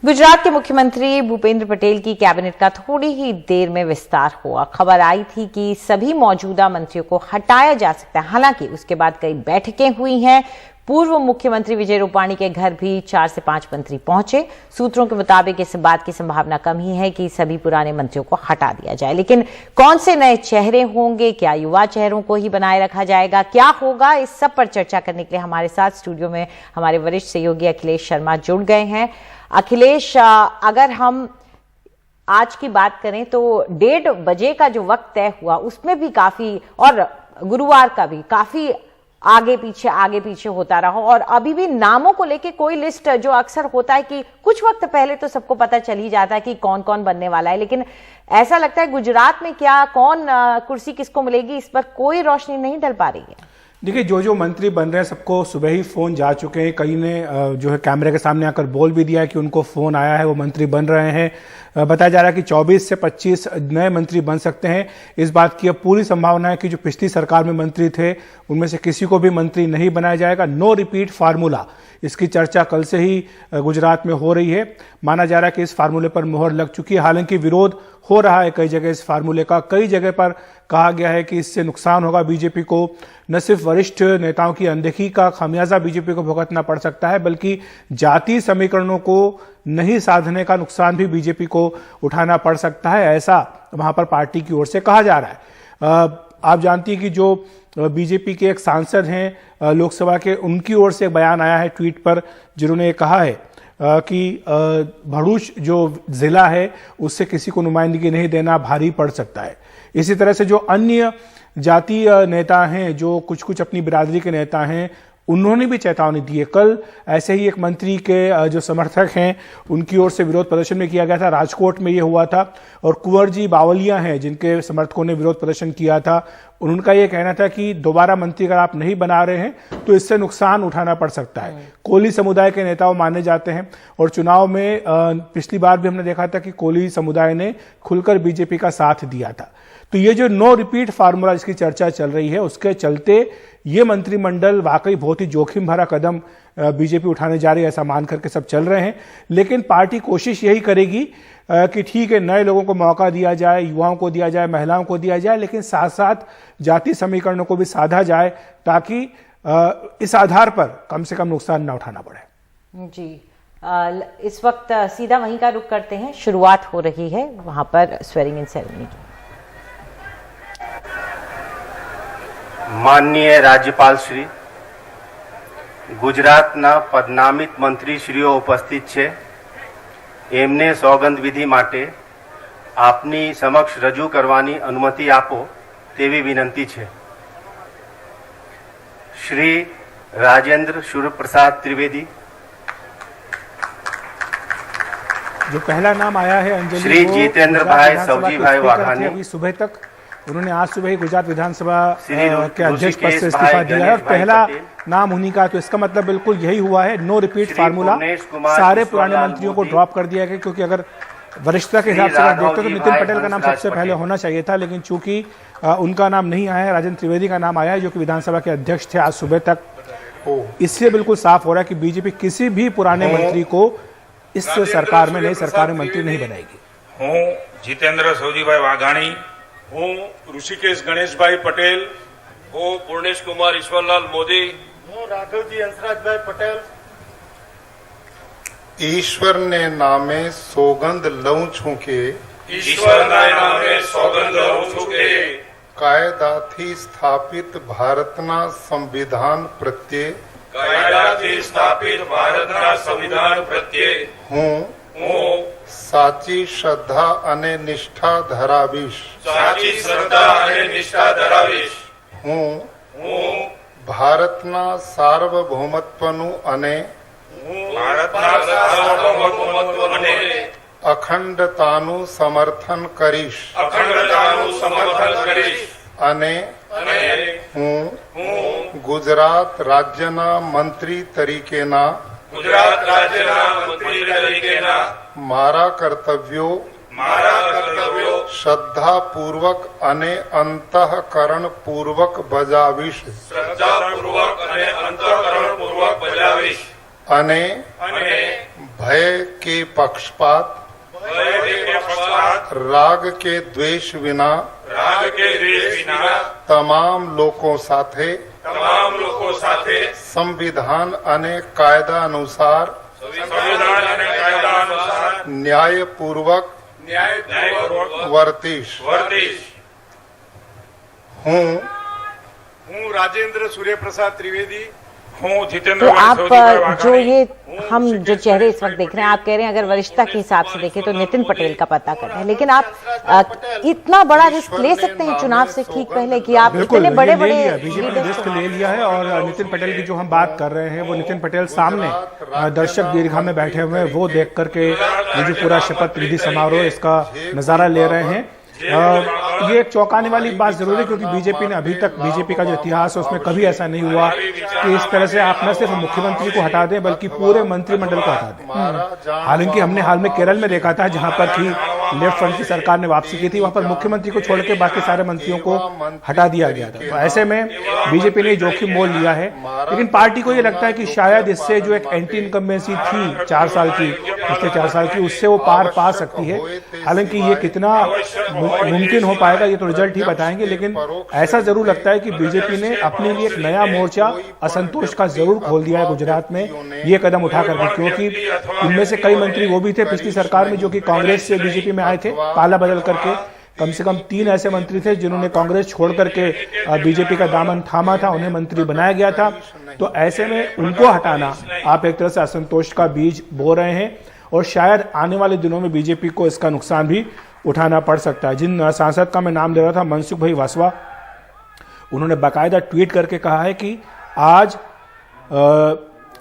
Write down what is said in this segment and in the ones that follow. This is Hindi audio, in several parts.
गुजरात के मुख्यमंत्री भूपेंद्र पटेल की कैबिनेट का थोड़ी ही देर में विस्तार हुआ। खबर आई थी कि सभी मौजूदा मंत्रियों को हटाया जा सकता है। हालांकि उसके बाद कई बैठकें हुई हैं। पूर्व मुख्यमंत्री विजय रूपाणी के घर भी 4 से 5 मंत्री पहुंचे। सूत्रों के मुताबिक इस बात की संभावना कम ही है कि सभी पुराने मंत्रियों को हटा दिया जाए, लेकिन कौन से नए चेहरे होंगे, क्या युवा चेहरों को ही बनाए रखा जाएगा, क्या होगा, इस सब पर चर्चा करने के लिए हमारे साथ स्टूडियो में हमारे वरिष्ठ सहयोगी अखिलेश शर्मा जुड़ गए हैं। अखिलेश, अगर हम आज की बात करें तो 1:30 बजे का जो वक्त तय हुआ उसमें भी काफी, और गुरुवार का भी काफी आगे पीछे होता रहा, और अभी भी नामों को लेके कोई लिस्ट, जो अक्सर होता है कि कुछ वक्त पहले तो सबको पता चल ही जाता है कि कौन कौन बनने वाला है, लेकिन ऐसा लगता है गुजरात में क्या कौन कुर्सी किसको मिलेगी इस पर कोई रोशनी नहीं डल पा रही है। देखिए, जो मंत्री बन रहे हैं सबको सुबह ही फोन जा चुके हैं। कई ने जो है कैमरे के सामने आकर बोल भी दिया है कि उनको फोन आया है, वो मंत्री बन रहे हैं। बताया जा रहा है कि 24 से 25 नए मंत्री बन सकते हैं। इस बात की अब पूरी संभावना है कि जो पिछली सरकार में मंत्री थे उनमें से किसी को भी मंत्री नहीं बनाया जाएगा। नो रिपीट फार्मूला, इसकी चर्चा कल से ही गुजरात में हो रही है। माना जा रहा है कि इस फार्मूले पर मोहर लग चुकी है। हालांकि विरोध हो रहा है कई जगह इस फार्मूले का। कई जगह पर कहा गया है कि इससे नुकसान होगा बीजेपी को। न सिर्फ वरिष्ठ नेताओं की अनदेखी का खामियाजा बीजेपी को भुगतना पड़ सकता है, बल्कि जातीय समीकरणों को नहीं साधने का नुकसान भी बीजेपी को उठाना पड़ सकता है, ऐसा वहां पर पार्टी की ओर से कहा जा रहा है। आप जानती हैं कि जो बीजेपी के एक सांसद हैं लोकसभा के, उनकी ओर से एक बयान आया है ट्वीट पर, जिन्होंने कहा है कि भरूच जो जिला है उससे किसी को नुमाइंदगी नहीं देना भारी पड़ सकता है। इसी तरह से जो अन्य जातीय नेता हैं, जो कुछ अपनी बिरादरी के नेता हैं, उन्होंने भी चेतावनी दी है। कल ऐसे ही एक मंत्री के जो समर्थक हैं उनकी ओर से विरोध प्रदर्शन में किया गया था। राजकोट में ये हुआ था, और कुंवर जी बावलिया हैं जिनके समर्थकों ने विरोध प्रदर्शन किया था। उनका यह कहना था कि दोबारा मंत्री अगर आप नहीं बना रहे हैं तो इससे नुकसान उठाना पड़ सकता है। कोली समुदाय के नेता माने जाते हैं, और चुनाव में पिछली बार भी हमने देखा था कि कोली समुदाय ने खुलकर बीजेपी का साथ दिया था। तो ये जो नो रिपीट फार्मूला जिसकी चर्चा चल रही है, उसके चलते ये मंत्रिमंडल वाकई बहुत ही जोखिम भरा कदम बीजेपी उठाने जा रही है, ऐसा मान करके सब चल रहे हैं। लेकिन पार्टी कोशिश यही करेगी कि ठीक है, नए लोगों को मौका दिया जाए, युवाओं को दिया जाए, महिलाओं को दिया जाए, लेकिन साथ साथ जाति समीकरणों को भी साधा जाए, ताकि इस आधार पर कम से कम नुकसान न उठाना पड़े। जी, इस वक्त सीधा वहीं का रुख करते हैं। शुरुआत हो रही है वहां पर स्वेरिंग इन सेरेमनी की। माननीय राज्यपाल श्री, ગુજરાતના પદનામિત મંત્રીશ્રીઓ ઉપસ્થિત છે, એમને સોગંદ વિધિ માટે આપની સમક્ષ રજૂ કરવાની અનુમતિ આપો તેવી વિનંતી છે। શ્રી રાજેન્દ્ર सूर्यप्रसाद त्रिवेदी, जो पहला नाम आया है अंजलि, श्री जितेंद्र भाई सवजी भाई वाघानी, अभी सुबह तक उन्होंने आज सुबह ही गुजरात विधानसभा के अध्यक्ष पद से इस्तीफा दिया है, और पहला नाम उन्हीं का। तो इसका मतलब बिल्कुल यही हुआ है, नो रिपीट फार्मूला। सारे पुराने मंत्रियों को ड्रॉप कर दिया गया, क्योंकि अगर वरिष्ठता के हिसाब से अगर देखते तो नितिन पटेल का नाम सबसे पहले होना चाहिए था, लेकिन चूंकि उनका नाम नहीं आया है, राजेंद्र त्रिवेदी का नाम आया है, जो कि विधानसभा के अध्यक्ष थे आज सुबह तक। इससे बिल्कुल साफ हो रहा है कि बीजेपी किसी भी पुराने मंत्री को इस सरकार में, नई सरकार में मंत्री नहीं बनाएगी। हूँ जितेंद्र सौजीभाई वाघाणी, हूँ ऋषिकेश गणेशभाई पटेल, हूँ पूर्णेश कुमार ईश्वरलाल मोदी, हूँ राघवजी हंसराजभाई पटेल। ईश्वर ने नामे सोगंद लऊं छूं के, ईश्वर नामे सौगंद लऊं छूं के, कायदाथी स्थापित भारतना संविधान प्रत्यय, कायदाथी स्थापित भारतना संविधान प्रत्यय हूँ साची श्रद्धा अने निष्ठा धरावीश, साची श्रद्धा अने निष्ठा धरावीश। हूँ भारतना सार्वभौमत्वनु अने भारतना सार्वभौमत्व अने अखंडतानु समर्थन करीश, अखंडतानु समर्थन करीश। अने हूँ गुजरात राज्यना मंत्री तरीकेना, गुजरात राज्यना मंत्री तरीकेना मारा कर्तव्यो श्रद्धापूर्वक अने अंतःकरण पूर्वक बजावीश, श्रद्धापूर्वक अने अंतःकरण पूर्वक बजावीश। અને અને ભય કે પક્ષપાત ભય કે પક્ષપાત રાગ કે દ્વેષ વિના રાગ કે દ્વેષ વિના તમામ લોકો સાથે તમામ લોકો સાથે સંવિધાન અને કાયદા અનુસાર સંવિધાન અને કાયદા અનુસાર ન્યાયપૂર્વક ન્યાયપૂર્વક વર્તીશ વર્તીશ। હું હું રાજેન્દ્ર सूर्यप्रसाद त्रिवेदी હું तो જીતેન્દ્ર आप સૌજીભાઈ जो વાઘાણી ये हम जो चेहरे इस वक्त देख रहे हैं, आप कह रहे हैं अगर वरिष्ठता के हिसाब से देखें तो नितिन पटेल का पता करना है, लेकिन आप इतना बड़ा रिस्क ले सकते हैं चुनाव से ठीक पहले कि आप बिल्कुल इतने बड़े बड़े बीजेपी ने रिस्क ले लिया है। और नितिन पटेल की जो हम बात कर रहे हैं वो नितिन पटेल सामने दर्शक दीर्घा में बैठे हुए हैं, वो देख करके ये जो पूरा शपथ विधि समारोह इसका नजारा ले रहे हैं। ये एक चौंकाने वाली बात जरूर है, क्योंकि बीजेपी ने अभी तक बीजेपी का जो इतिहास है उसमें कभी ऐसा नहीं हुआ कि इस तरह से आप न सिर्फ मुख्यमंत्री को हटा दें बल्कि पूरे मंत्रिमंडल को हटा दें। हालांकि हमने हाल में केरल में देखा था, जहां पर की लेफ्ट फ्रंट की सरकार ने वापसी की थी, वहां पर मुख्यमंत्री को छोड़ के बाकी सारे मंत्रियों को हटा दिया गया था। तो ऐसे में बीजेपी ने जोखिम मोल लिया है, लेकिन पार्टी को यह लगता है कि शायद इससे जो एक एंटी इनकम्बेंसी थी 4 साल की, पिछले 4 साल की, उससे वो पार पा सकती है। हालांकि ये कितना मुमकिन हो पाएगा ये तो रिजल्ट ही बताएंगे, लेकिन ऐसा जरूर लगता है कि बीजेपी ने अपने लिए एक नया मोर्चा असंतोष का जरूर खोल दिया है गुजरात में ये कदम उठा करके, क्योंकि इनमें से कई मंत्री वो भी थे पिछली सरकार में जो कि कांग्रेस से बीजेपी में आए थे, पाला बदल करके। कम से कम 3 ऐसे मंत्री थे जिन्होंने कांग्रेस छोड़ करके बीजेपी का दामन थामा था, उन्हें मंत्री बनाया गया था। तो ऐसे में उनको हटाना आप एक तरह से असंतोष का बीज बो रहे हैं, और शायद आने वाले दिनों में बीजेपी को इसका नुकसान भी उठाना पड़ सकता है। जिन सांसद का मैं नाम ले रहा था, मनसुख भाई वासवा, उन्होंने बाकायदा ट्वीट करके कहा है कि आज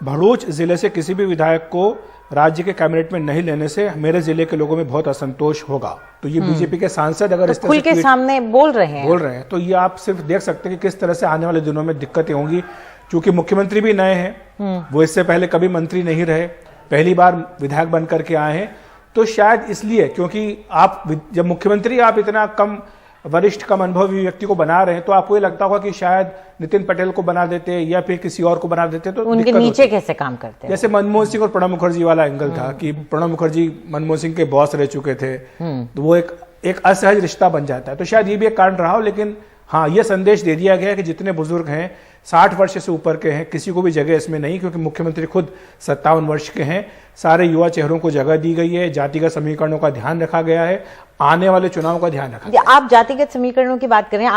भरूच जिले से किसी भी विधायक को राज्य के कैबिनेट में नहीं लेने से मेरे जिले के लोगों में बहुत असंतोष होगा। तो ये बीजेपी के सांसद अगर इस तरह खुल के सामने बोल रहे हैं तो ये आप सिर्फ देख सकते हैं कि किस तरह से आने वाले दिनों में दिक्कतें होंगी। क्योंकि मुख्यमंत्री भी नए हैं, वो इससे पहले कभी मंत्री नहीं रहे, पहली बार विधायक बन करके आए हैं। तो शायद इसलिए, क्योंकि आप जब मुख्यमंत्री आप इतना कम वरिष्ठ कम अनुभवी व्यक्ति को बना रहे हैं, तो आपको ये लगता होगा कि शायद नितिन पटेल को बना देते या फिर किसी और को बना देते तो उनके नीचे कैसे काम करते हैं। जैसे मनमोहन सिंह और प्रणब मुखर्जी वाला एंगल था कि प्रणब मुखर्जी मनमोहन सिंह के बॉस रह चुके थे, तो वो एक असहज रिश्ता बन जाता है। तो शायद ये भी एक कारण रहा हो, लेकिन हाँ, ये संदेश दे दिया गया है कि जितने बुजुर्ग हैं 60 वर्ष से ऊपर के हैं, किसी को भी जगह इसमें नहीं, क्योंकि मुख्यमंत्री खुद 57 वर्ष के हैं। सारे युवा चेहरों को जगह दी गई है, जातिगत समीकरणों का ध्यान रखा गया है, आने वाले चुनाव का ध्यान रखा गया। आप जातिगत समीकरणों की बात करें,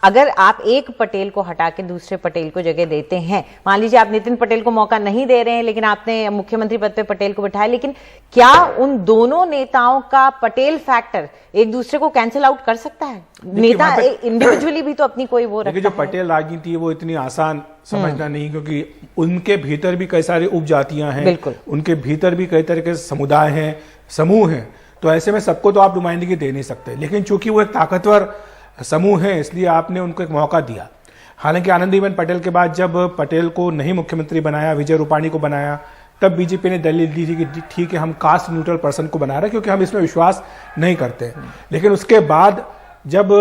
अगर आप एक पटेल को हटा के दूसरे पटेल को जगह देते हैं, मान लीजिए आप नितिन पटेल को मौका नहीं दे रहे हैं, लेकिन आपने मुख्यमंत्री पद पे पटेल को बिठाया, लेकिन क्या उन दोनों नेताओं का पटेल फैक्टर एक दूसरे को कैंसिल आउट कर सकता है? नेता इंडिविजुअली भी तो अपनी कोई वो रखता है। जो पटेल राजनीति है वो इतनी आसान समझना नहीं, क्योंकि उनके भीतर भी कई सारी उपजातियां हैं, उनके भीतर भी कई तरह के समुदाय हैं, समूह हैं। तो ऐसे में सबको तो आप नुमाइंदगी दे नहीं सकते, लेकिन चूंकि वो एक ताकतवर समूह है इसलिए आपने उनको एक मौका दिया। हालांकि आनंदीबेन पटेल के बाद जब पटेल को नहीं मुख्यमंत्री बनाया, विजय रूपाणी को बनाया, तब बीजेपी ने दलील दी थी कि ठीक है हम कास्ट न्यूट्रल पर्सन को बना रहे हैं क्योंकि हम इसमें विश्वास नहीं करते। लेकिन उसके बाद जब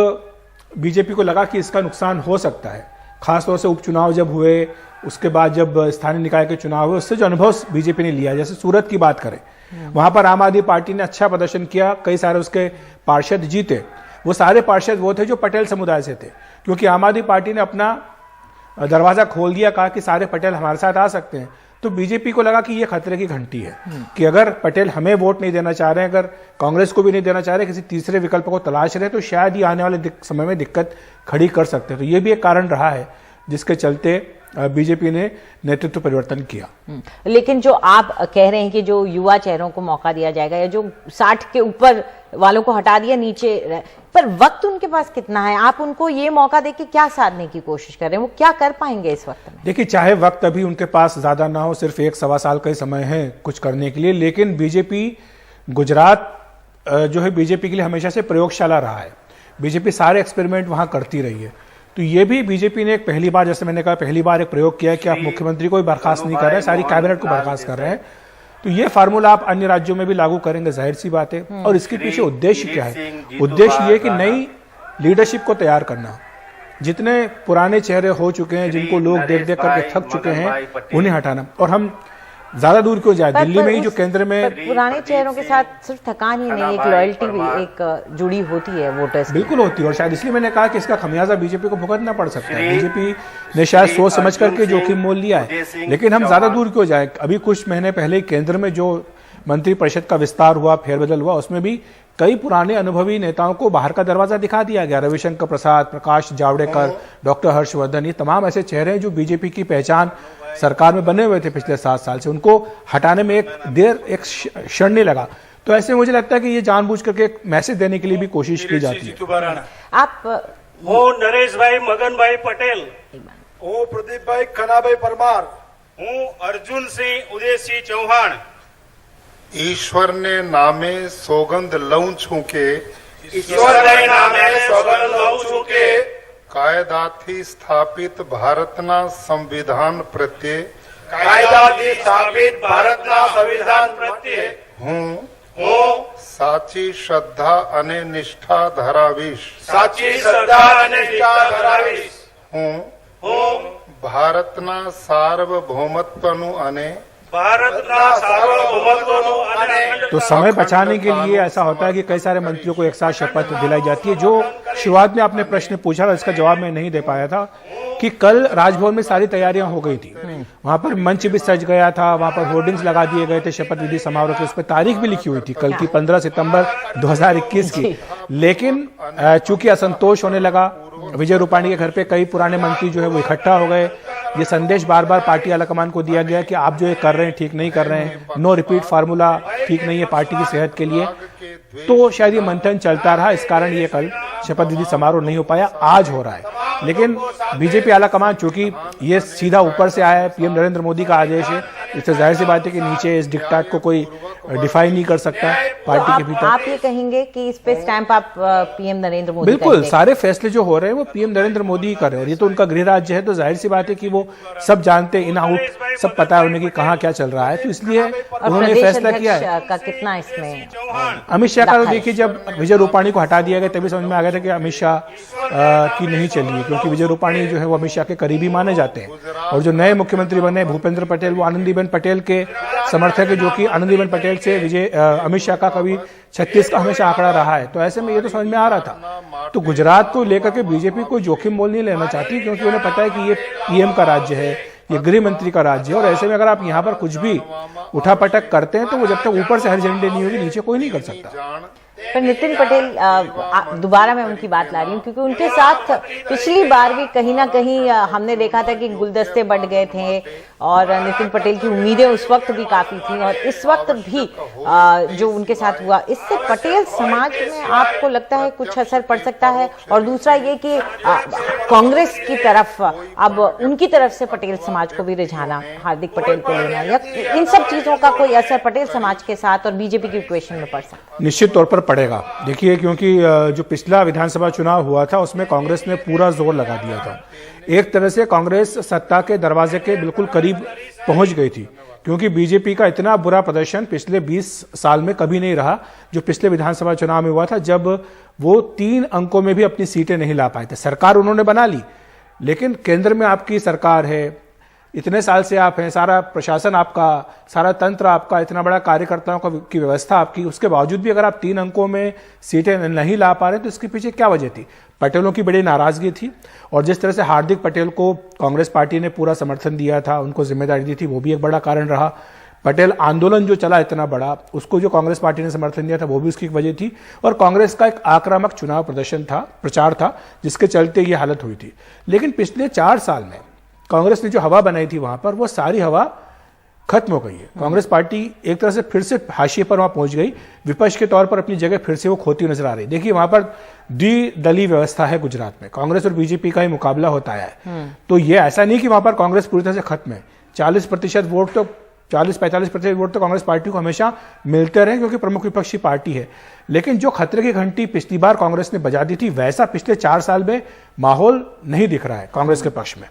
बीजेपी को लगा कि इसका नुकसान हो सकता है, खासतौर से उपचुनाव जब हुए, उसके बाद जब स्थानीय निकाय के चुनाव हुए, उससे जो अनुभव बीजेपी ने लिया, जैसे सूरत की बात करें, वहां पर आम आदमी पार्टी ने अच्छा प्रदर्शन किया, कई सारे उसके पार्षद जीते। वो सारे पार्षद वो थे जो पटेल समुदाय से थे, क्योंकि आम आदमी पार्टी ने अपना दरवाजा खोल दिया, कहा कि सारे पटेल हमारे साथ आ सकते हैं। तो बीजेपी को लगा कि ये खतरे की घंटी है कि अगर पटेल हमें वोट नहीं देना चाह रहे हैं, अगर कांग्रेस को भी नहीं देना चाह रहे, किसी तीसरे विकल्प को तलाश रहे, तो शायद ये आने वाले समय में दिक्कत खड़ी कर सकते हैं। तो ये भी एक कारण रहा है जिसके चलते बीजेपी ने नेतृत्व परिवर्तन किया। लेकिन जो आप कह रहे हैं कि जो युवा चेहरों को मौका दिया जाएगा या जो 60 के ऊपर वालों को हटा दिया नीचे, पर वक्त उनके पास कितना है? आप उनको ये मौका देके क्या साधने की कोशिश कर रहे हैं? वो क्या कर पाएंगे इस वक्त में? देखिए, चाहे वक्त अभी उनके पास ज्यादा ना हो, सिर्फ 1-1.25 साल का ही समय है कुछ करने के लिए, लेकिन बीजेपी गुजरात जो है बीजेपी के लिए हमेशा से प्रयोगशाला रहा है। बीजेपी सारे एक्सपेरिमेंट वहां करती रही है। तो ये भी बीजेपी ने एक पहली बार, जैसे मैंने कहा, पहली बार एक प्रयोग किया कि आप मुख्यमंत्री को भी बर्खास्त नहीं कर रहे हैं, सारी कैबिनेट को बर्खास्त कर रहे हैं। तो ये फार्मूला आप अन्य राज्यों में भी लागू करेंगे, जाहिर सी बात है। और इसके पीछे उद्देश्य क्या है? उद्देश्य ये कि नई लीडरशिप को तैयार करना। जितने पुराने चेहरे हो चुके हैं, जिनको लोग देख देख करके थक चुके हैं, उन्हें हटाना। और हम ज्यादा दूर क्यों जाए, दिल्ली में ही जो केंद्र में पुराने चेहरों के साथ सिर्फ थकान ही नहीं, एक लॉयल्टी भी एक जुड़ी होती है वोटर्स की। बिल्कुल होती है, और शायद इसलिए मैंने कहा कि इसका खमियाजा बीजेपी को भुगतना पड़ सकता है। बीजेपी ने शायद सोच समझ करके जोखिम मोल लिया है, लेकिन हम ज्यादा दूर क्यों जाए। अभी कुछ महीने पहले केंद्र में जो मंत्रिपरिषद का विस्तार हुआ, फेरबदल हुआ, उसमें भी कई पुराने अनुभवी नेताओं को बाहर का दरवाजा दिखा दिया गया। रविशंकर प्रसाद, प्रकाश जावड़ेकर, डॉक्टर हर्षवर्धन, ये तमाम ऐसे चेहरे हैं जो बीजेपी की पहचान सरकार में बने हुए थे पिछले 7 साल से, उनको हटाने में एक क्षण नहीं लगा। तो ऐसे मुझे लगता है कि ये जानबूझ करके एक मैसेज देने के लिए भी कोशिश की जाती है। आप હું નરેશભાઈ મગનભાઈ પટેલ, હું પ્રદીપભાઈ ખનાભાઈ પરમાર, હું અર્જુનસિંહ ઉદયસિંહ ચૌહાણ ईश्वर ने नामे सौगंध लऊं छू के ઈશ્વરભાઈ નામે સોગંદ લઉં છું કે કાયદાથી સ્થાપિત ભારતના સંવિધાન પ્રત્યે કાયદાથી સ્થાપિત ભારતના સંવિધાન પ્રત્યે હું હું સાચી શ્રદ્ધા અને નિષ્ઠા ધરાવીશ। સાચી શ્રદ્ધા અને નિષ્ઠા ધરાવીશ। હું હું ભારતના સાર્વભૌમત્વનું અને ભારતના સાર્વભૌમત્વનું અને तो समय बचाने के लिए ऐसा होता है कि कई सारे मंत्रियों को एक साथ शपथ दिलाई जाती है। जो शुरुआत में आपने प्रश्न पूछा था, इसका जवाब मैं नहीं दे पाया था कि कल राजभवन में सारी तैयारियां हो गई थी, वहां पर मंच भी सज गया था, वहां पर होर्डिंग्स लगा दिए गए थे शपथ विधि समारोह की, उस पर तारीख भी लिखी हुई थी कल की 15 सितंबर 2021 की। लेकिन चूंकि असंतोष होने लगा, विजय रूपाणी के घर पे कई पुराने मंत्री जो है वो इकट्ठा हो गए। ये संदेश बार बार पार्टी आलाकमान को दिया गया कि आप जो ये कर रहे हैं ठीक नहीं कर रहे हैं, नो रिपीट फार्मूला ठीक नहीं है पार्टी की सेहत के लिए। तो शायद ये मंथन चलता रहा, इस कारण ये कल शपथ विधि समारोह नहीं हो पाया, आज हो रहा है। लेकिन बीजेपी आलाकमान, चूंकि ये सीधा ऊपर से आया है, पीएम नरेंद्र मोदी का आदेश है, इससे जाहिर सी बात है कि नीचे इस डिक्टेट को कोई डिफाइन नहीं कर सकता पार्टी के भीतर। आप ये कहेंगे कि इस पे स्टैंप आप पीएम नरेंद्र मोदी बिल्कुल, सारे फैसले जो हो रहे हैं वो पीएम नरेंद्र मोदी ही कर रहे हैं, और ये तो उनका गृह राज्य है, तो जाहिर सी बात है कि वो सब जानते हैं, इन आउट सब पता है उन्हें कि कहाँ क्या चल रहा है, तो इसलिए उन्होंने फैसला किया है। का कितना इसमें अमित शाह का तो देखिए, जब विजय रूपाणी को हटा दिया गया तभी समझ में आ गया था कि अमित शाह की नहीं चलिए, क्योंकि विजय रूपाणी जो है वो अमित शाह के करीबी माने जाते हैं। और जो नए मुख्यमंत्री बने भूपेंद्र पटेल, वो आनंदीबेन पटेल के समर्थक है, जो कि आनंदीबेन पटेल से अमित शाह का कभी 36 का हमेशा आंकड़ा रहा है। तो ऐसे में ये तो समझ में आ रहा था। तो गुजरात को लेकर के बीजेपी कोई जोखिम मोल नहीं लेना चाहती, क्योंकि उन्हें पता है कि ये पीएम का राज्य है, ये गृह मंत्री का राज्य है, और ऐसे में अगर आप यहाँ पर कुछ भी उठापटक करते हैं तो वो जब तक ऊपर से हर झंडे नहीं होगी, नीचे कोई नहीं कर सकता। पर नितिन पटेल, दोबारा मैं उनकी बात ला रही हूँ क्योंकि उनके साथ पिछली बार भी कहीं ना कहीं हमने देखा था कि गुलदस्ते बढ़ गए थे, और नितिन पटेल की उम्मीदें उस वक्त भी काफी थी, और इस वक्त भी जो उनके साथ हुआ, इससे पटेल समाज में आपको लगता है कुछ असर पड़ सकता है? और दूसरा ये कि कांग्रेस की तरफ अब उनकी तरफ से पटेल समाज को भी रिझाना, हार्दिक पटेल को लेना, या इन सब चीजों का कोई असर पटेल समाज के साथ और बीजेपी की इक्वेशन में पड़ सकता है? निश्चित तौर पर पड़ेगा। देखिए, क्योंकि जो पिछला विधानसभा चुनाव हुआ था उसमें कांग्रेस ने पूरा जोर लगा दिया था। एक तरह से कांग्रेस सत्ता के दरवाजे के बिल्कुल करीब पहुंच गई थी, क्योंकि बीजेपी का इतना बुरा प्रदर्शन पिछले 20 साल में कभी नहीं रहा जो पिछले विधानसभा चुनाव में हुआ था, जब वो 3 अंकों में भी अपनी सीटें नहीं ला पाए थे। सरकार उन्होंने बना ली, लेकिन केंद्र में आपकी सरकार है, इतने साल से आप हैं, सारा प्रशासन आपका, सारा तंत्र आपका, इतना बड़ा कार्यकर्ताओं की व्यवस्था आपकी, उसके बावजूद भी अगर आप 3 अंकों में सीटें नहीं ला पा रहे तो इसके पीछे क्या वजह थी? पटेलों की बड़ी नाराजगी थी, और जिस तरह से हार्दिक पटेल को कांग्रेस पार्टी ने पूरा समर्थन दिया था, उनको जिम्मेदारी दी थी, वो भी एक बड़ा कारण रहा। पटेल आंदोलन जो चला इतना बड़ा, उसको जो कांग्रेस पार्टी ने समर्थन दिया था, वो भी उसकी एक वजह थी। और कांग्रेस का एक आक्रामक चुनाव प्रदर्शन था, प्रचार था, जिसके चलते ये हालत हुई थी। लेकिन पिछले 4 साल में कांग्रेस ने जो हवा बनाई थी वहां पर, वो सारी हवा खत्म हो गई है। कांग्रेस पार्टी एक तरह से फिर से हाशिए पर वहां पहुंच गई, विपक्ष के तौर पर अपनी जगह फिर से वो खोती नजर आ रही। देखिए, वहां पर द्विदलीय व्यवस्था है गुजरात में, कांग्रेस और बीजेपी का ही मुकाबला होता है। तो ये ऐसा नहीं कि वहां पर कांग्रेस पूरी तरह से खत्म है। 40% वोट तो 40-45% वोट तो कांग्रेस पार्टी को हमेशा मिलते रहे, क्योंकि प्रमुख विपक्षी पार्टी है। लेकिन जो खतरे की घंटी पिछली बार कांग्रेस ने बजा दी थी, वैसा पिछले 4 साल में माहौल नहीं दिख रहा है कांग्रेस के पक्ष में।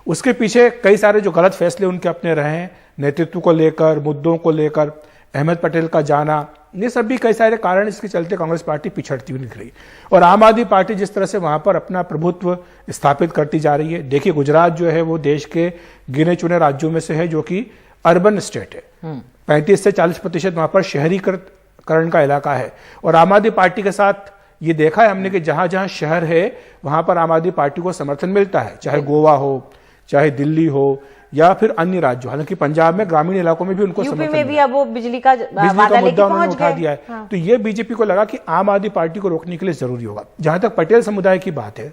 उसके पीछे कई सारे जो गलत फैसले उनके अपने रहे हैं, नेतृत्व को लेकर, मुद्दों को लेकर, अहमद पटेल का जाना, ये सब भी कई सारे कारण, इसके चलते कांग्रेस पार्टी पिछड़ती हुई दिख रही। और आम आदमी पार्टी जिस तरह से वहां पर अपना प्रभुत्व स्थापित करती जा रही है। देखिए, गुजरात जो है वो देश के गिने चुने राज्यों में से है जो कि अर्बन स्टेट है, 35 से 40% वहां पर शहरीकरण का इलाका है। और आम आदमी पार्टी के साथ ये देखा है हमने कि जहां जहां शहर है वहां पर आम आदमी पार्टी को समर्थन मिलता है, चाहे गोवा हो, चाहे दिल्ली हो, या फिर अन्य राज्यों। हालांकि पंजाब में ग्रामीण इलाकों में भी उनको यूपी समर्थन में भी अब वो बिजली का वादा मुद्दा लेके उन्होंने पहुंच उठा गए। दिया है। हाँ। तो ये बीजेपी को लगा कि आम आदमी पार्टी को रोकने के लिए जरूरी होगा। जहां तक पटेल समुदाय की बात है,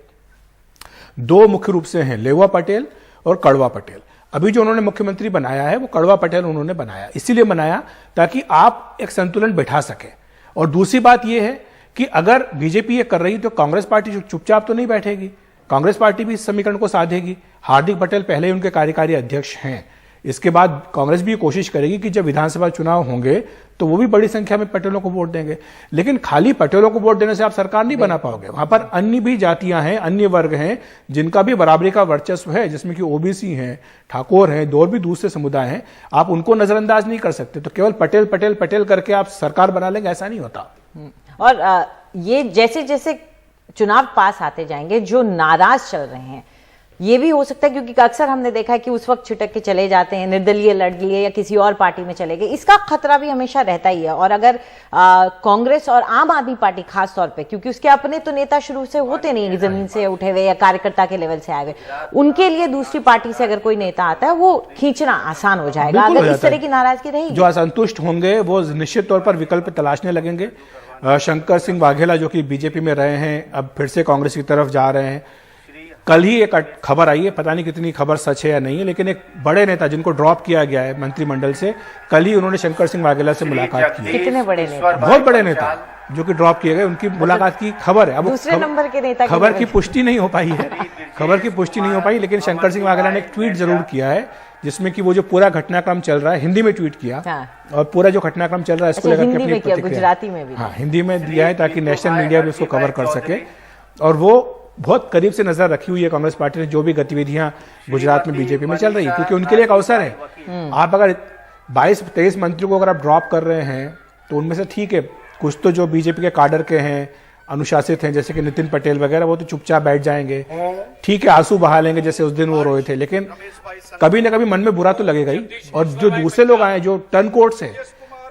दो मुख्य रूप से हैं, लेवा पटेल और कड़वा पटेल। अभी जो उन्होंने मुख्यमंत्री बनाया है वो कड़वा पटेल उन्होंने बनाया, इसीलिए बनाया ताकि आप एक संतुलन बैठा सके। और दूसरी बात यह है कि अगर बीजेपी ये कर रही तो कांग्रेस पार्टी चुपचाप तो नहीं बैठेगी, कांग्रेस पार्टी भी इस समीकरण को साधेगी। हार्दिक पटेल पहले ही उनके कार्यकारी अध्यक्ष हैं। इसके बाद कांग्रेस भी कोशिश करेगी कि जब विधानसभा चुनाव होंगे तो वो भी बड़ी संख्या में पटेलों को वोट देंगे। लेकिन खाली पटेलों को वोट देने से आप सरकार नहीं बना पाओगे। वहां पर अन्य भी जातियां हैं, अन्य वर्ग हैं जिनका भी बराबरी का वर्चस्व है, जिसमें कि ओबीसी हैं, ठाकुर हैं, और भी दूसरे समुदाय हैं। आप उनको नजरअंदाज नहीं कर सकते। तो केवल पटेल पटेल पटेल करके आप सरकार बना लेंगे, ऐसा नहीं होता। और ये जैसे जैसे चुनाव पास आते जाएंगे, जो नाराज चल रहे हैं, ये भी हो सकता है क्योंकि अक्सर हमने देखा है कि उस वक्त छिटक के चले जाते हैं, निर्दलीय लड़ लिए या किसी और पार्टी में चले गए, इसका खतरा भी हमेशा रहता ही है। और अगर कांग्रेस और आम आदमी पार्टी खास तौर पे, क्योंकि उसके अपने तो नेता शुरू से होते नहीं, जमीन से उठे हुए या कार्यकर्ता के लेवल से आए हुए, उनके लिए दूसरी पार्टी से अगर कोई नेता आता है वो खींचना आसान हो जाएगा अगर इस तरह की नाराजगी रहेगी। जो असंतुष्ट होंगे वो निश्चित तौर पर विकल्प तलाशने लगेंगे। शंकर सिंह वाघेला जो कि बीजेपी में रहे हैं, अब फिर से कांग्रेस की तरफ जा रहे हैं। कल ही एक खबर आई है, पता नहीं कितनी खबर सच है या नहीं है, लेकिन एक बड़े नेता जिनको ड्रॉप किया गया है मंत्रिमंडल से, कल ही उन्होंने शंकर सिंह वाघेला से मुलाकात की। कितने बड़े नेता? बहुत बड़े नेता जो कि ड्रॉप किए गए, उनकी मुलाकात की खबर है। अब दूसरे नंबर के नेता खबर की पुष्टि नहीं हो पाई है, खबर की पुष्टि नहीं हो पाई, लेकिन शंकर सिंह वाघेला ने एक ट्वीट जरूर किया है जिसमें कि वो जो पूरा घटनाक्रम चल रहा है, हिंदी में ट्वीट किया। हाँ। और पूरा जो घटनाक्रम चल रहा है इसको लेकर के अपनी प्रतिक्रिया, गुजराती में भी, हाँ, हिंदी में दिया है ताकि नेशनल मीडिया भी उसको कवर कर सके। और वो बहुत करीब से नजर रखी हुई है कांग्रेस पार्टी ने जो भी गतिविधियां गुजरात में बीजेपी में चल रही है, क्योंकि उनके लिए एक अवसर है। आप अगर 22-23 मंत्रियों को अगर आप ड्रॉप कर रहे हैं तो उनमें से ठीक है कुछ तो जो बीजेपी के काडर के हैं, अनुशासित हैं, जैसे कि नितिन पटेल वगैरह, वो तो चुपचाप बैठ जाएंगे, ठीक है, आंसू बहा लेंगे जैसे उस दिन वो रोए थे, लेकिन कभी ना कभी मन में बुरा तो लगेगा ही। और जो दूसरे लोग आए, जो टर्न कोट्स हैं,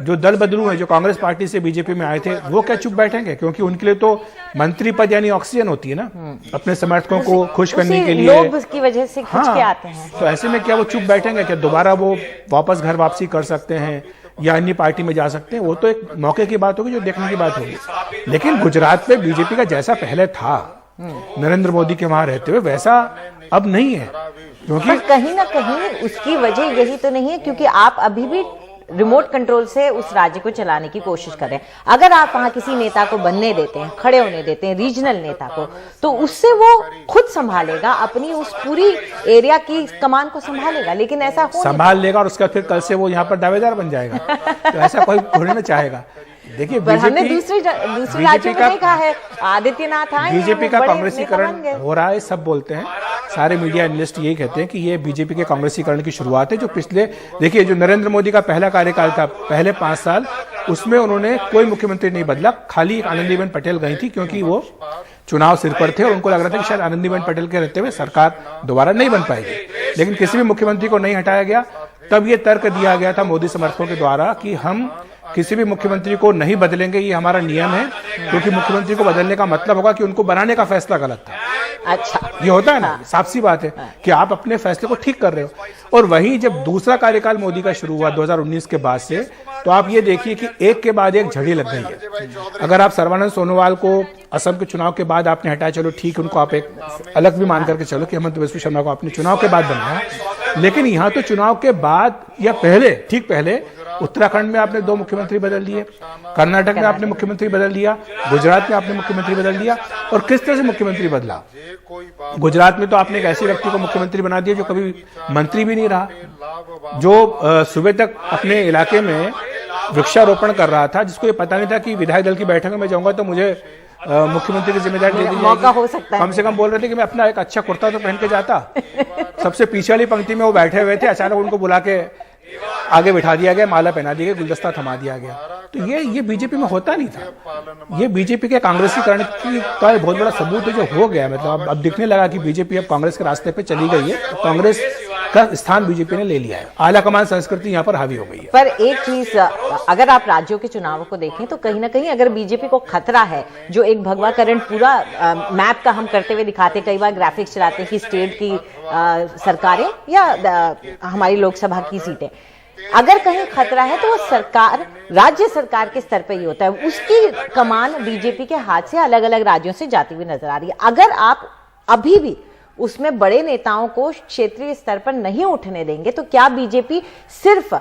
जो दल बदलू हैं, जो कांग्रेस पार्टी से बीजेपी में आए थे, वो क्या चुप बैठेंगे? क्योंकि उनके लिए तो मंत्री पद यानी ऑक्सीजन होती है ना, अपने समर्थकों को खुश करने के लिए, लोग उसकी वजह से खिंच के आते हैं। तो ऐसे में क्या वो चुप बैठेंगे? क्या दोबारा वो वापस घर वापसी कर सकते हैं या अन्य पार्टी में जा सकते हैं? वो तो एक मौके की बात होगी, जो देखने की बात होगी। लेकिन गुजरात में बीजेपी का जैसा पहले था नरेंद्र मोदी के वहां रहते हुए, वैसा अब नहीं है। क्योंकि कहीं ना कहीं उसकी वजह यही तो नहीं है क्योंकि आप अभी भी रिमोट कंट्रोल से उस राज्य को चलाने की कोशिश करें। अगर आप वहां किसी नेता को बनने देते हैं, खड़े होने देते हैं, रीजनल नेता को, तो उससे वो खुद संभालेगा, अपनी उस पूरी एरिया की कमान को संभालेगा। लेकिन ऐसा संभाल लेगा और उसका फिर कल से वो यहाँ पर दावेदार बन जाएगा, तो ऐसा कोई थोड़ी ना चाहेगा। देखिए हमने दूसरे राज्यों में देखा है, आदित्यनाथ आए, बीजेपी का कांग्रेसीकरण हो रहा है, सब बोलते हैं, सारे मीडिया एनालिस्ट यही कहते हैं कि ये बीजेपी के कांग्रेसीकरण की शुरुआत है। जो पिछले, देखिए, जो नरेंद्र मोदी का पहला कार्यकाल था, पहले 5 साल, उसमें उन्होंने कोई मुख्यमंत्री नहीं बदला, खाली आनंदीबेन पटेल गई थी क्योंकि वो चुनाव सिर पर थे और उनको लग रहा था कि शायद आनंदीबेन पटेल के रहते हुए सरकार दोबारा नहीं बन पाएगी। लेकिन किसी भी मुख्यमंत्री को नहीं हटाया गया। तब ये तर्क दिया गया था मोदी समर्थकों के द्वारा कि हम किसी भी मुख्यमंत्री को नहीं बदलेंगे, ये हमारा नियम है, क्योंकि मुख्यमंत्री को बदलने का मतलब होगा कि उनको बनाने का फैसला गलत था। अच्छा, ये होता है ना, साफ सी बात है कि आप अपने फैसले को ठीक कर रहे हो। और वहीं जब दूसरा कार्यकाल मोदी का शुरू हुआ 2019 के बाद से, तो आप ये देखिए कि एक के बाद एक झड़ी लग गई है। अगर आप सर्बानंद सोनोवाल को असम के चुनाव के बाद आपने हटाया, चलो ठीक, उनको आप एक अलग भी मान करके चलो कि हेमंत बिस्वा शर्मा को आपने चुनाव के बाद बनाया, लेकिन यहाँ तो चुनाव के बाद या पहले, ठीक पहले, उत्तराखंड में आपने 2 मुख्यमंत्री बदल दिए, कर्नाटक में आपने मुख्यमंत्री बदल दिया, गुजरात में आपने मुख्यमंत्री बदल दिया। और किस तरह से मुख्यमंत्री बदला? गुजरात में तो आपने एक ऐसे व्यक्ति को मुख्यमंत्री बना दिया जो कभी मंत्री भी नहीं रहा, जो सुबह तक अपने इलाके में वृक्षारोपण कर रहा था, जिसको ये पता नहीं था कि विधायक दल की बैठक में मैं जाऊंगा तो मुझे मुख्यमंत्री की जिम्मेदारी दे दी मौका हो सकता है। कम से कम बोल रहे थे कि मैं अपना एक अच्छा कुर्ता तो पहन के जाता। सबसे पीछे वाली पंक्ति में वो बैठे हुए थे, अचानक उनको बुला के आगे बिठा दिया गया, माला पहना दी गई, गुलदस्ता थमा दिया गया। तो ये बीजेपी में होता नहीं था। ये बीजेपी के कांग्रेसीकरण का एक बहुत बड़ा सबूत है जो हो गया। मतलब अब दिखने लगा कि बीजेपी अब कांग्रेस के रास्ते पे चली गई है। तो कांग्रेस का स्थान बीजेपी ने ले लिया है। आला कमान संस्कृति यहाँ पर हावी हो गई है। पर एक चीज, अगर आप राज्यों के चुनावों को देखें तो कहीं ना कहीं अगर बीजेपी को खतरा है, जो एक भगवाकरण पूरा मैप का हम करते हुए दिखाते, कई बार ग्राफिक्स चलाते हैं कि स्टेट की सरकारें या हमारी लोकसभा की सीटें, अगर कहीं खतरा है तो वो सरकार, राज्य सरकार के स्तर पे ही होता है। उसकी कमान बीजेपी के हाथ से अलग अलग राज्यों से जाती हुई नजर आ रही है। अगर आप अभी भी उसमें बड़े नेताओं को क्षेत्रीय स्तर पर नहीं उठने देंगे तो क्या बीजेपी सिर्फ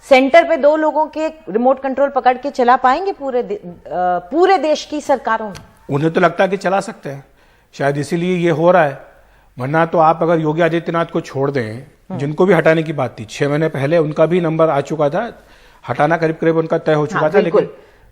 सेंटर पे 2 लोगों के रिमोट कंट्रोल पकड़ के चला पाएंगे पूरे देश की सरकारों में? उन्हें तो लगता है कि चला सकते हैं, शायद इसीलिए ये हो रहा है। वरना तो आप अगर योगी आदित्यनाथ को छोड़ दें, जिनको भी हटाने की बात थी 6 महीने पहले, उनका भी नंबर आ चुका था, हटाना करीब करीब उनका तय हो चुका था, लेकिन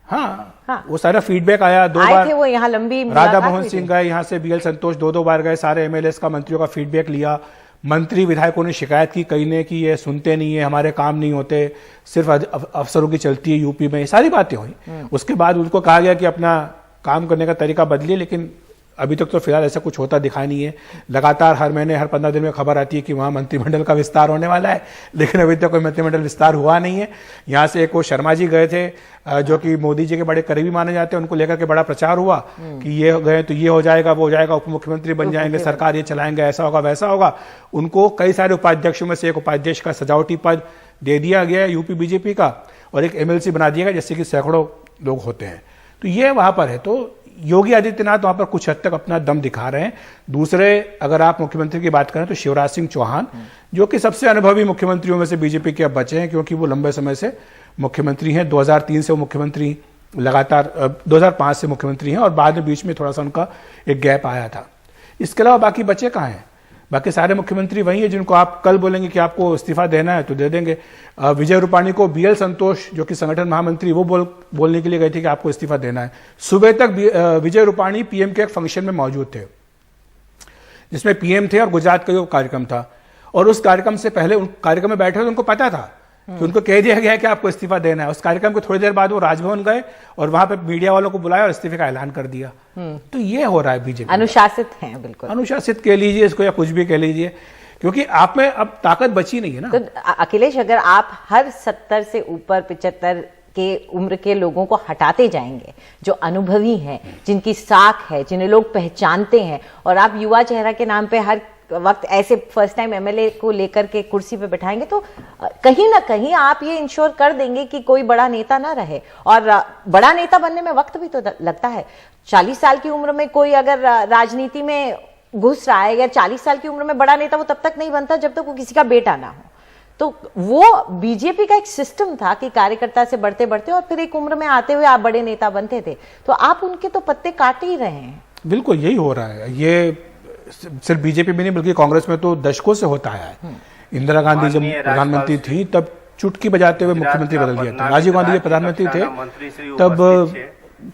हाँ, वो सारा फीडबैक आया। 2 बार थे वो यहाँ, लंबी राधा मोहन सिंह गए यहाँ से, बीएल संतोष 2 बार गए, सारे एमएलए का, मंत्रियों का फीडबैक लिया। मंत्री विधायकों ने शिकायत की कई ने कि ये सुनते नहीं है, हमारे काम नहीं होते, सिर्फ अफसरों की चलती है यूपी में, सारी बातें हुई। उसके बाद उनको कहा गया कि अपना काम करने का तरीका बदलिए, लेकिन अभी तक तो फिलहाल ऐसा कुछ होता दिखाई नहीं है। लगातार हर महीने, हर 15 दिन में खबर आती है कि वहां मंत्रिमंडल का विस्तार होने वाला है, लेकिन अभी तक कोई मंत्रिमंडल विस्तार हुआ नहीं है। यहाँ से एक वो शर्मा जी गए थे, जो कि मोदी जी के बड़े करीबी माने जाते हैं, उनको लेकर के बड़ा प्रचार हुआ कि ये गए तो ये हो जाएगा, वो हो जाएगा, उप मुख्यमंत्री बन जाएंगे, सरकार ये चलाएंगे, ऐसा होगा वैसा होगा। उनको कई सारे उपाध्यक्षों में से एक उपाध्यक्ष का सजावटी पद दे दिया गया यूपी बीजेपी का, और एक एमएलसी बना दिया गया, जैसे कि सैकड़ों लोग होते हैं। तो ये वहां पर है। तो योगी आदित्यनाथ वहां पर कुछ हद तक अपना दम दिखा रहे हैं। दूसरे, अगर आप मुख्यमंत्री की बात करें तो शिवराज सिंह चौहान, जो कि सबसे अनुभवी मुख्यमंत्रियों में से बीजेपी के अब बचे हैं, क्योंकि वो लंबे समय से मुख्यमंत्री हैं। 2003 से वो मुख्यमंत्री लगातार, 2005 से मुख्यमंत्री हैं, और बाद में बीच में थोड़ा सा उनका एक गैप आया था। इसके अलावा बाकी बचे कहाँ हैं? बाकी सारे मुख्यमंत्री वही है जिनको आप कल बोलेंगे कि आपको इस्तीफा देना है तो दे देंगे। विजय रूपाणी को बीएल संतोष, जो कि संगठन महामंत्री, वो बोलने के लिए गए थे कि आपको इस्तीफा देना है। सुबह तक विजय रूपाणी पीएम के एक फंक्शन में मौजूद थे, जिसमें पीएम थे और गुजरात का जो कार्यक्रम था, और उस कार्यक्रम से पहले उन कार्यक्रम में बैठे थे, उनको पता था कि उनको कह दिया गया है कि आपको इस्तीफा देना है। उस कार्यक्रम के थोड़ी देर बाद वो राजभवन गए और वहां पे मीडिया वालों को बुलाया और इस्तीफे का ऐलान कर दिया। तो ये हो रहा है बीजेपी। अनुशासित हैं, बिल्कुल अनुशासित कह लीजिए इसको या कुछ भी कह लीजिए, क्योंकि आप में अब ताकत बची नहीं है ना। तो अखिलेश, अगर आप हर 70 से ऊपर 75 के उम्र के लोगों को हटाते जाएंगे, जो अनुभवी हैं, जिनकी साख है, जिन्हें लोग पहचानते हैं, और आप युवा चेहरा के नाम पे हर वक्त ऐसे फर्स्ट टाइम एमएलए को लेकर के कुर्सी पे बैठाएंगे, तो कहीं ना कहीं आप ये इंश्योर कर देंगे कि कोई बड़ा नेता ना रहे। और बड़ा नेता बनने में वक्त भी तो लगता है। 40 साल की उम्र में कोई अगर राजनीति में घुस रहा है, या 40 साल की उम्र में बड़ा नेता, वो तब तक नहीं बनता जब तक वो किसी का बेटा ना हो। तो वो बीजेपी का एक सिस्टम था कि कार्यकर्ता से बढ़ते बढ़ते और फिर एक उम्र में आते हुए आप बड़े नेता बनते थे। तो आप उनके तो पत्ते काट ही रहे हैं। बिल्कुल यही हो रहा है। ये सिर्फ बीजेपी में नहीं बल्कि कांग्रेस में तो दशकों से होता है। इंदिरा गांधी जब प्रधानमंत्री थी तब चुटकी बजाते हुए मुख्यमंत्री बदल दिया था। राजीव गांधी जब प्रधानमंत्री थे तब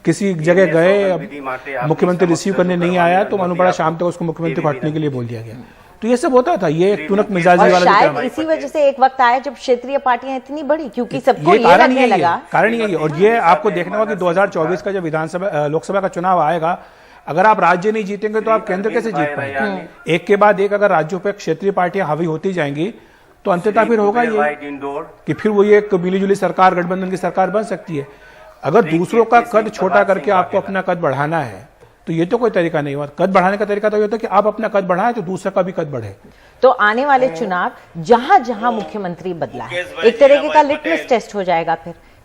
किसी जगह गए, मुख्यमंत्री रिसीव करने नहीं आया तो मालूम पड़ा शाम तक उसको मुख्यमंत्री को हटने के लिए बोल दिया गया। तो ये सब होता था, ये तुनक मिजाजी वाला। शायद इसी वजह से एक वक्त आया जब क्षेत्रीय पार्टियां इतनी बड़ी, क्योंकि सबको ये लगने लगा। कारण यही है। और ये आपको देखना होगा कि 2024 का जब विधानसभा लोकसभा का चुनाव आएगा, अगर आप राज्य नहीं जीतेंगे तो आप केंद्र कैसे जीत पाएंगे? एक के बाद एक अगर राज्यों पर क्षेत्रीय पार्टियां हावी होती जाएंगी तो अंततः फिर होगा ये कि फिर वो ये एक मिलीजुली सरकार, गठबंधन की सरकार बन सकती है। अगर दूसरों का कद छोटा करके आपको अपना कद बढ़ाना है तो ये तो कोई तरीका नहीं हुआ। कद बढ़ाने का तरीका तो ये होता है कि आप अपना कद बढ़ाएं तो दूसरा का भी कद बढ़े। तो आने वाले चुनाव जहां जहां मुख्यमंत्री बदला है, एक तरीके का लिटमस टेस्ट हो जाएगा।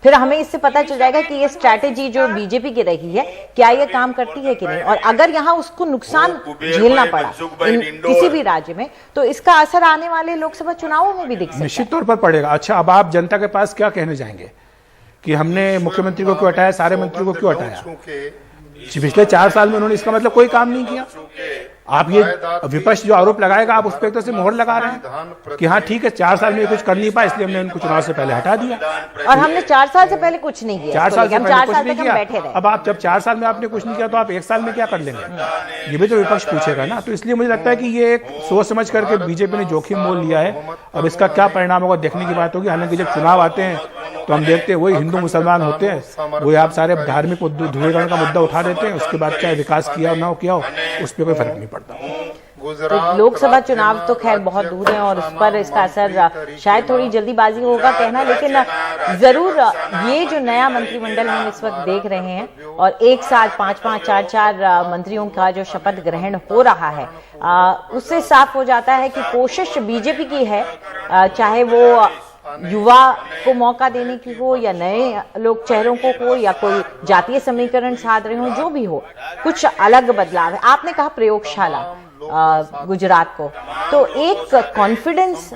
फिर हमें इससे पता चल जाएगा कि ये स्ट्रैटेजी जो बीजेपी की रही है, क्या ये काम करती है कि नहीं। और अगर यहाँ उसको नुकसान झेलना पड़ा किसी भी राज्य में, तो इसका असर आने वाले लोकसभा चुनावों में भी दिख सकता है। निश्चित तौर पर पड़ेगा। अच्छा, अब आप जनता के पास क्या कहने जाएंगे कि हमने मुख्यमंत्री को क्यों हटाया, सारे मंत्री को क्यों हटाया? पिछले 4 साल में उन्होंने इसका मतलब कोई काम नहीं किया। आप ये विपक्ष जो आरोप लगाएगा, आप उस पर एक तरह से मोहर लगा रहे हैं कि हाँ ठीक है, 4 साल में कुछ कर नहीं पाया इसलिए हमने उनको चुनाव से पहले हटा दिया। और हमने 4 साल से पहले कुछ नहीं किया। 4 साल से पहले कुछ नहीं किया। बैठे रहे। अब आप जब 4 साल में आपने कुछ नहीं किया तो आप 1 साल में क्या कर लेंगे? ये भी तो विपक्ष पूछेगा ना। तो इसलिए मुझे लगता है कि ये एक सोच समझ करके बीजेपी ने जोखिम मोल लिया है। अब इसका क्या परिणाम होगा देखने की बात होगी। हालांकि जब चुनाव आते हैं तो हम देखते हैं वही हिंदू मुसलमान होते हैं, वो आप सारे धार्मिक ध्रुवीकरण का मुद्दा उठा देते हैं। उसके बाद चाहे विकास किया हो ना किया हो, उस पर कोई फर्क नहीं पड़ता। गुजरात लोकसभा चुनाव तो खैर बहुत दूर है और उस पर इसका असर शायद थोड़ी जल्दीबाजी होगा कहना, लेकिन जरूर ये जो नया मंत्रिमंडल हम इस वक्त देख रहे हैं और एक साथ 5-5, 4-4 मंत्रियों का जो शपथ ग्रहण हो रहा है, उससे साफ हो जाता है कि कोशिश बीजेपी की है, चाहे वो युवा को मौका देने की हो या नए लोग चेहरों को हो या कोई जातीय समीकरण साध रहे हो, जो भी हो, कुछ अलग बदलाव है। आपने कहा प्रयोगशाला गुजरात को, तो एक कॉन्फिडेंस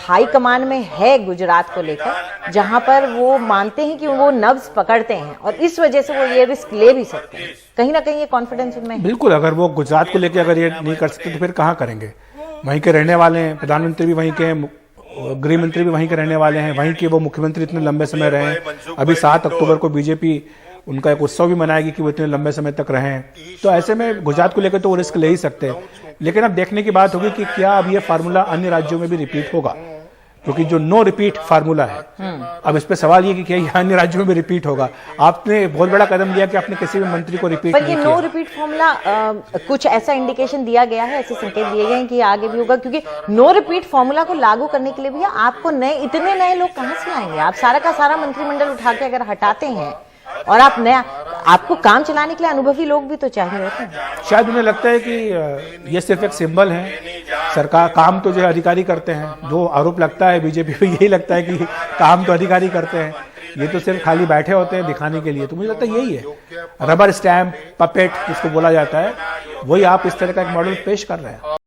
हाई कमान में है गुजरात को लेकर, जहां पर वो मानते हैं कि वो नब्ज पकड़ते हैं और इस वजह से वो ये रिस्क ले भी सकते हैं। कहीं ना कहीं ये कॉन्फिडेंस उनमें है। बिल्कुल, अगर वो गुजरात को लेकर अगर ये नहीं कर सकते तो फिर कहाँ करेंगे? वहीं के रहने वाले हैं, प्रधानमंत्री भी वहीं के, गृह मंत्री भी वहीं के रहने वाले हैं, वहीं के वो मुख्यमंत्री इतने लंबे समय रहे हैं। अभी 7 अक्टूबर को बीजेपी उनका एक उत्सव भी मनाएगी कि वो इतने लंबे समय तक रहे हैं, तो ऐसे में गुजरात को लेकर तो वो रिस्क ले ही सकते हैं। लेकिन अब देखने की बात होगी कि क्या अब ये फार्मूला अन्य राज्यों में भी रिपीट होगा, क्योंकि जो नो रिपीट फार्मूला है, अब इस पे सवाल ये कि क्या ये अन्य राज्यों में भी रिपीट होगा। आपने बहुत बड़ा कदम लिया कि आपने किसी भी मंत्री को रिपीट पर ये नो रिपीट फॉर्मूला कुछ ऐसा इंडिकेशन दिया गया है, ऐसे संकेत दिए गए हैं कि आगे भी होगा, क्योंकि नो रिपीट फॉर्मूला को लागू करने के लिए भैया आपको इतने नए लोग कहां से लाएंगे? आप सारा का सारा मंत्रिमंडल उठा के अगर हटाते हैं और आप नया, आपको काम चलाने के लिए अनुभवी लोग भी तो चाहिए होते हैं। शायद उन्हें लगता है कि ये सिर्फ एक सिंबल है, सरकार काम तो जो है अधिकारी करते हैं। जो आरोप लगता है बीजेपी पे यही लगता है कि काम तो अधिकारी करते हैं, ये तो सिर्फ खाली बैठे होते हैं दिखाने के लिए। तो मुझे लगता है यही है, रबर स्टैम्प, पपेट जिसको बोला जाता है, वही आप इस तरह का एक मॉडल पेश कर रहे हैं।